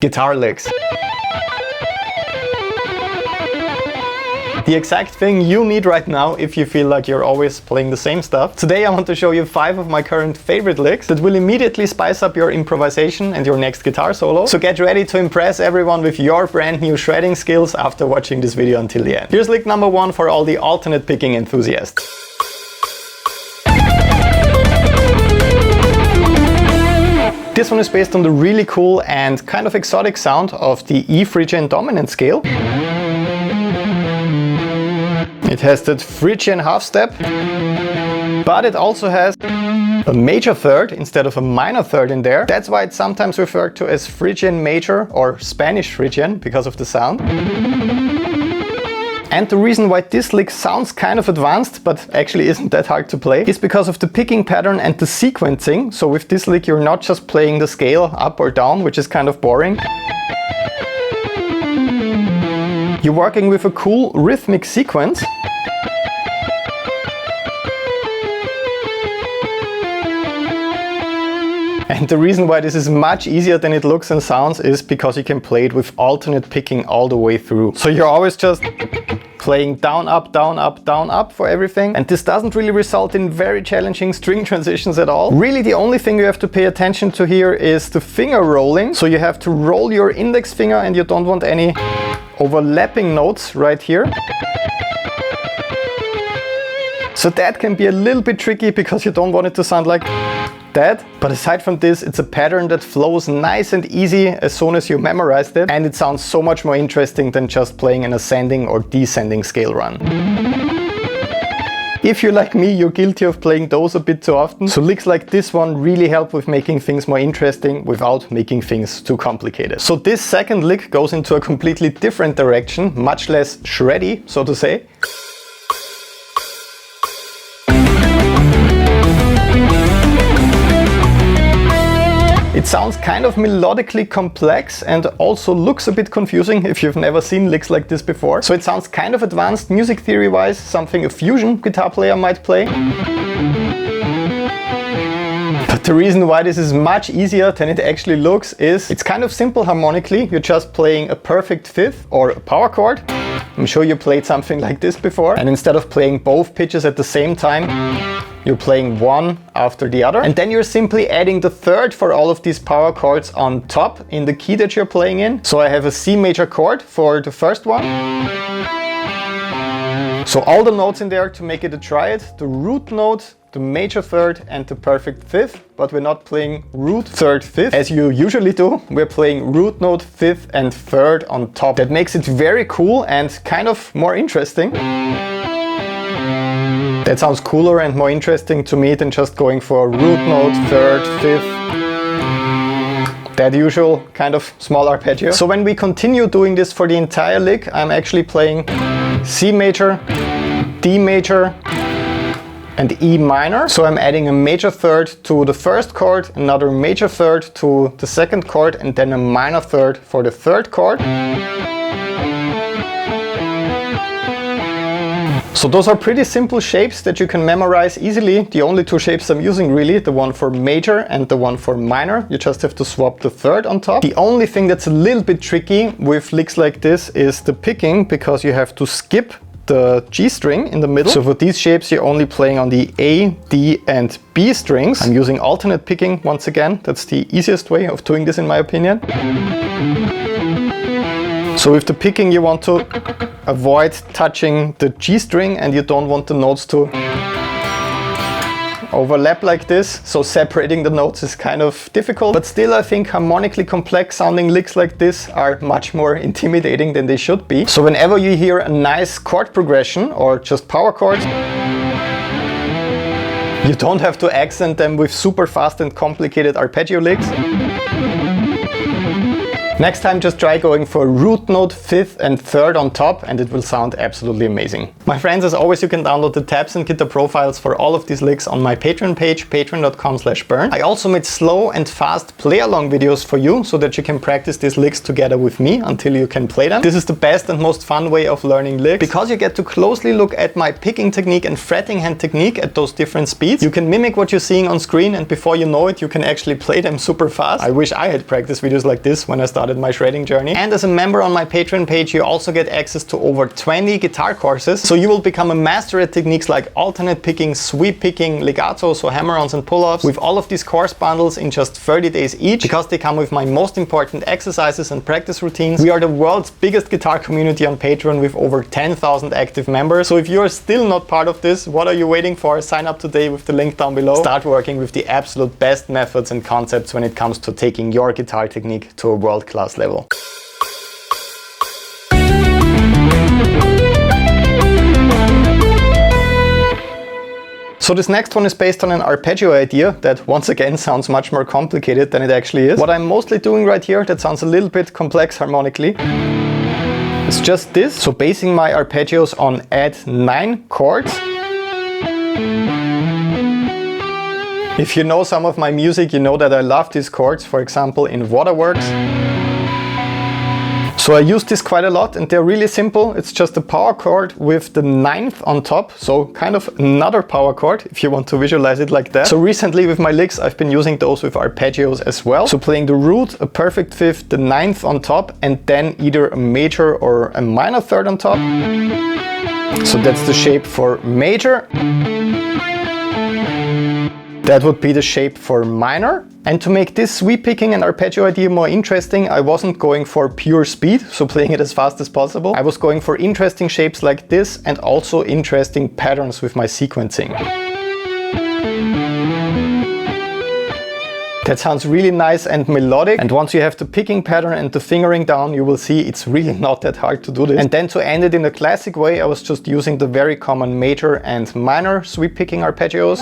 Guitar licks. The exact thing you need right now if you feel like you're always playing the same stuff. Today I want to show you 5 of my current favorite licks that will immediately spice up your improvisation and your next guitar solo. So get ready to impress everyone with your brand new shredding skills after watching this video until the end. Here's lick number 1 for all the alternate picking enthusiasts. This one is based on the really cool and kind of exotic sound of the E Phrygian dominant scale. It has that Phrygian half step, but it also has a major third instead of a minor third in there. That's why it's sometimes referred to as Phrygian major or Spanish Phrygian because of the sound. And the reason why this lick sounds kind of advanced, but actually isn't that hard to play, is because of the picking pattern and the sequencing. So with this lick you're not just playing the scale up or down, which is kind of boring. You're working with a cool rhythmic sequence. And the reason why this is much easier than it looks and sounds is because you can play it with alternate picking all the way through. So you're always just playing down, up, down, up, down, up for everything. And this doesn't really result in very challenging string transitions at all. Really the only thing you have to pay attention to here is the finger rolling. So you have to roll your index finger and you don't want any overlapping notes right here. So that can be a little bit tricky because you don't want it to sound like that. But aside from this, it's a pattern that flows nice and easy as soon as you memorized it, and it sounds so much more interesting than just playing an ascending or descending scale run. If you're like me, you're guilty of playing those a bit too often, so licks like this one really help with making things more interesting without making things too complicated. So this second lick goes into a completely different direction, much less shreddy, so to say. It sounds kind of melodically complex and also looks a bit confusing if you've never seen licks like this before. So it sounds kind of advanced music theory wise, something a fusion guitar player might play. But the reason why this is much easier than it actually looks is it's kind of simple harmonically. You're just playing a perfect fifth or a power chord. I'm sure you played something like this before. And instead of playing both pitches at the same time, you're playing one after the other. And then you're simply adding the third for all of these power chords on top in the key that you're playing in. So I have a C major chord for the first one. So all the notes in there to make it a triad, the root note, the major third and the perfect fifth, but we're not playing root third fifth as you usually do. We're playing root note fifth and third on top. That makes it very cool and kind of more interesting. That sounds cooler and more interesting to me than just going for root note, third, fifth. That usual kind of small arpeggio. So when we continue doing this for the entire lick, I'm actually playing C major, D major, and E minor. So I'm adding a major third to the first chord, another major third to the second chord, and then a minor third for the third chord. So those are pretty simple shapes that you can memorize easily. The only two shapes I'm using really, the one for major and the one for minor. You just have to swap the third on top. The only thing that's a little bit tricky with licks like this is the picking, because you have to skip the G string in the middle. So for these shapes you're only playing on the A, D and B strings. I'm using alternate picking once again. That's the easiest way of doing this in my opinion. So with the picking you want to avoid touching the G string and you don't want the notes to overlap like this. So separating the notes is kind of difficult, but still I think harmonically complex sounding licks like this are much more intimidating than they should be. So whenever you hear a nice chord progression or just power chords, you don't have to accent them with super fast and complicated arpeggio licks. Next time just try going for root note, fifth and third on top and it will sound absolutely amazing. My friends, as always, you can download the tabs and guitar profiles for all of these licks on my Patreon page, patreon.com/Bernd. I also made slow and fast play-along videos for you so that you can practice these licks together with me until you can play them. This is the best and most fun way of learning licks because you get to closely look at my picking technique and fretting hand technique at those different speeds. You can mimic what you're seeing on screen and before you know it, you can actually play them super fast. I wish I had practice videos like this when I started started my shredding journey. And as a member on my Patreon page, you also get access to over 20 guitar courses. So you will become a master at techniques like alternate picking, sweep picking, legato, so hammer-ons and pull-offs, with all of these course bundles in just 30 days each, because they come with my most important exercises and practice routines. We are the world's biggest guitar community on Patreon with over 10,000 active members. So if you're still not part of this, what are you waiting for? Sign up today with the link down below. Start working with the absolute best methods and concepts when it comes to taking your guitar technique to a world-class level. So this next one is based on an arpeggio idea that once again sounds much more complicated than it actually is. What I'm mostly doing right here that sounds a little bit complex harmonically, it's just this. So basing my arpeggios on add 9 chords. If you know some of my music, you know that I love these chords, for example in Waterworks. So I use this quite a lot and they're really simple. It's just a power chord with the 9th on top. So kind of another power chord if you want to visualize it like that. So recently with my licks, I've been using those with arpeggios as well. So playing the root, a perfect 5th, the 9th on top, and then either a major or a minor 3rd on top. So that's the shape for major. That would be the shape for minor. And to make this sweep picking and arpeggio idea more interesting, I wasn't going for pure speed, so playing it as fast as possible. I was going for interesting shapes like this and also interesting patterns with my sequencing. That sounds really nice and melodic, and once you have the picking pattern and the fingering down, you will see it's really not that hard to do this. And then to end it in a classic way, I was just using the very common major and minor sweep picking arpeggios.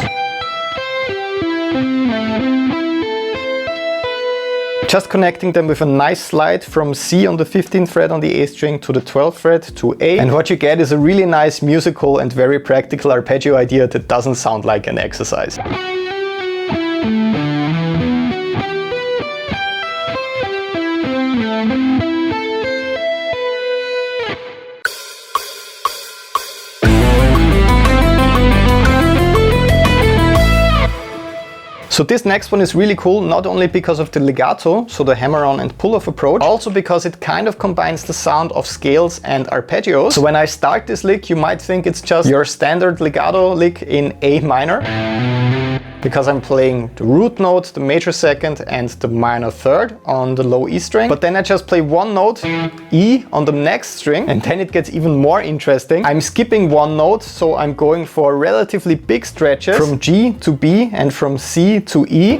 Just connecting them with a nice slide from C on the 15th fret on the A string to the 12th fret to A. And what you get is a really nice musical and very practical arpeggio idea that doesn't sound like an exercise. So this next one is really cool, not only because of the legato, so the hammer-on and pull-off approach, also because it kind of combines the sound of scales and arpeggios. So when I start this lick, you might think it's just your standard legato lick in A minor, because I'm playing the root note, the major 2nd and the minor 3rd on the low E string. But then I just play one note, E, on the next string, and then it gets even more interesting. I'm skipping one note, so I'm going for relatively big stretches from G to B and from C to E.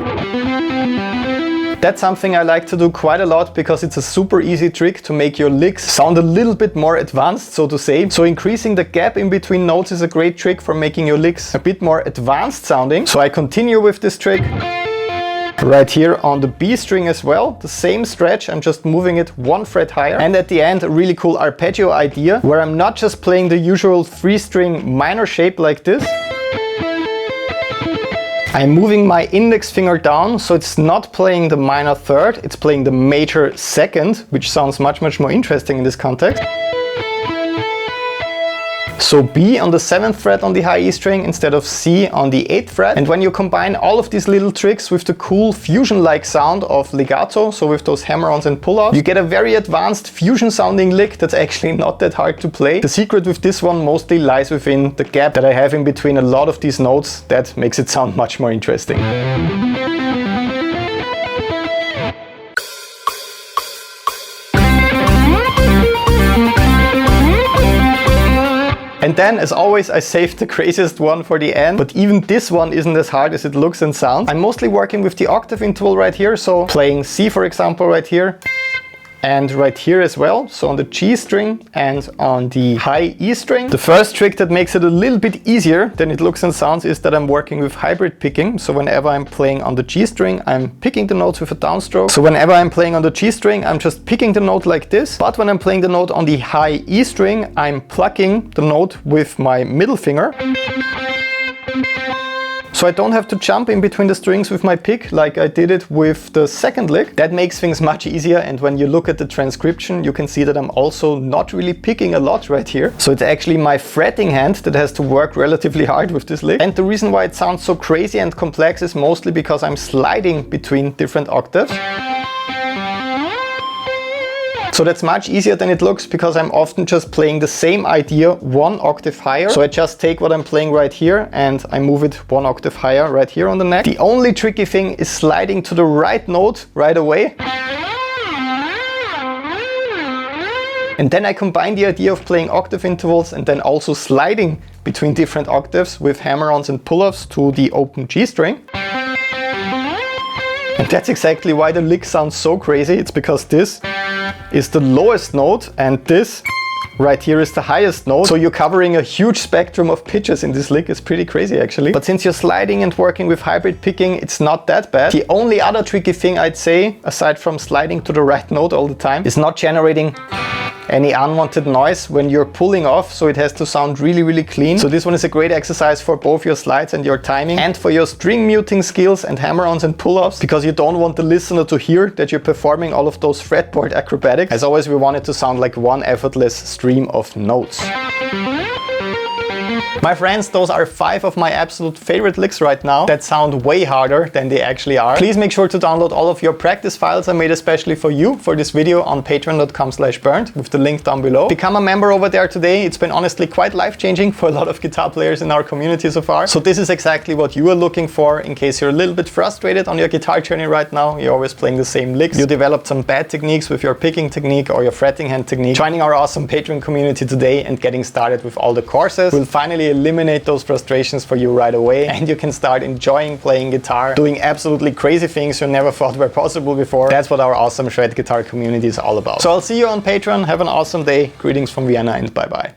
That's something I like to do quite a lot because it's a super easy trick to make your licks sound a little bit more advanced, so to say. So increasing the gap in between notes is a great trick for making your licks a bit more advanced sounding. So I continue with this trick right here on the B string as well. The same stretch, I'm just moving it 1 fret higher. And at the end, a really cool arpeggio idea where I'm not just playing the usual 3-string minor shape like this. I'm moving my index finger down, so it's not playing the minor 3rd, it's playing the major 2nd, which sounds much more interesting in this context. So B on the 7th fret on the high E string instead of C on the 8th fret. And when you combine all of these little tricks with the cool fusion-like sound of legato, so with those hammer-ons and pull-offs, you get a very advanced fusion-sounding lick that's actually not that hard to play. The secret with this one mostly lies within the gap that I have in between a lot of these notes. That makes it sound much more interesting. And then, as always, I saved the craziest one for the end, but even this one isn't as hard as it looks and sounds. I'm mostly working with the octave interval right here, so playing C, for example, right here, and right here as well, so on the G string and on the high E string. The first trick that makes it a little bit easier than it looks and sounds is that I'm working with hybrid picking. So whenever I'm playing on the G string, I'm picking the notes with a downstroke. So whenever I'm playing on the G string, I'm just picking the note like this. But when I'm playing the note on the high E string, I'm plucking the note with my middle finger. So I don't have to jump in between the strings with my pick like I did it with the second lick. That makes things much easier, and when you look at the transcription you can see that I'm also not really picking a lot right here. So it's actually my fretting hand that has to work relatively hard with this lick. And the reason why it sounds so crazy and complex is mostly because I'm sliding between different octaves. So that's much easier than it looks, because I'm often just playing the same idea 1 octave higher. So I just take what I'm playing right here and I move it 1 octave higher right here on the neck. The only tricky thing is sliding to the right note right away. And then I combine the idea of playing octave intervals and then also sliding between different octaves with hammer-ons and pull-offs to the open G string. And that's exactly why the lick sounds so crazy. It's because this is the lowest note and this right here is the highest note. So you're covering a huge spectrum of pitches in this lick. It's pretty crazy actually. But since you're sliding and working with hybrid picking, it's not that bad. The only other tricky thing I'd say, aside from sliding to the right note all the time, is not generating any unwanted noise when you're pulling off, so it has to sound really, really clean. So this one is a great exercise for both your slides and your timing, and for your string muting skills and hammer-ons and pull-offs, because you don't want the listener to hear that you're performing all of those fretboard acrobatics. As always, we want it to sound like one effortless stream of notes. My friends, those are 5 of my absolute favorite licks right now that sound way harder than they actually are. Please make sure to download all of your practice files I made especially for you for this video on patreon.com/bernd with the link down below. Become a member over there today. It's been honestly quite life-changing for a lot of guitar players in our community so far. So this is exactly what you are looking for in case you're a little bit frustrated on your guitar journey right now. You're always playing the same licks. You developed some bad techniques with your picking technique or your fretting hand technique. Joining our awesome Patreon community today and getting started with all the courses will finally eliminate those frustrations for you right away, and you can start enjoying playing guitar, doing absolutely crazy things you never thought were possible before. That's what our awesome Shred Guitar community is all about. So I'll see you on Patreon. Have an awesome day. Greetings from Vienna and bye bye.